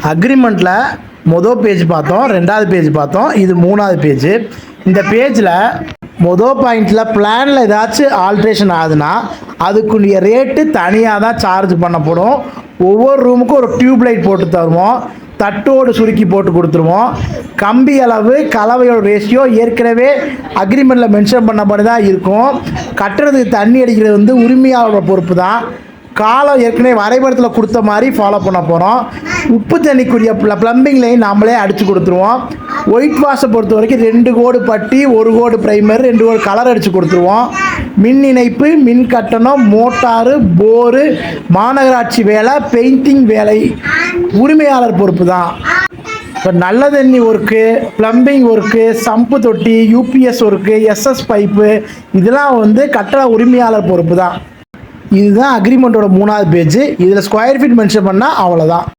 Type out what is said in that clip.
அக்ரிமெண்ட்டில் மொதல் பேஜ் பார்த்தோம், ரெண்டாவது பேஜ் பார்த்தோம், இது மூணாவது பேஜ். இந்த பேஜில் மொதல் பாயிண்டில் பிளானில் ஏதாச்சும் ஆல்ட்ரேஷன் ஆகுதுன்னா அதுக்குரிய ரேட்டு தனியாக தான் சார்ஜ் பண்ணப்படும். ஒவ்வொரு ரூமுக்கும் ஒரு டியூப் லைட் போட்டு தருவோம், தட்டோடு சுருக்கி போட்டு கொடுத்துருவோம். கம்பி அளவு கலவையோட ரேஷியோ ஏற்கனவே அக்ரிமெண்ட்டில் மென்ஷன் பண்ணபடி தான் இருக்கும். கட்டுறதுக்கு தண்ணி அடிக்கிறது வந்து உரிமையாளரோட பொறுப்பு தான். காலம் ஏற்கனவே வரைபடத்தில் கொடுத்த மாதிரி ஃபாலோ பண்ண போகிறோம். உப்பு தண்ணிக்குரிய ப்ளம்பிங் லைன் நம்மளே அடித்து கொடுத்துருவோம். ஒயிட் வாஷை பொறுத்த வரைக்கும் 2 கோடு பட்டி, 1 கோடு ப்ரைமர், 2 கோடு கலர் அடித்து கொடுத்துருவோம். மின் இணைப்பு, மின் கட்டணம், மோட்டாரு, போரு, மாநகராட்சி வேலை, பெயிண்டிங் வேலை உரிமையாளர் பொறுப்பு தான். இப்போ நல்ல தண்ணி ஒர்க்கு, ப்ளம்பிங் ஒர்க்கு, சம்பு தொட்டி, யூபிஎஸ் ஒர்க்கு, எஸ்எஸ் பைப்பு இதெல்லாம் வந்து கட்டட உரிமையாளர் பொறுப்பு தான். இதுதான் அக்ரிமெண்ட்டோட மூணாவது பேஜ். இதில் ஸ்கொயர் ஃபீட் மென்ஷன் பண்ணால் அவ்வளோதான்.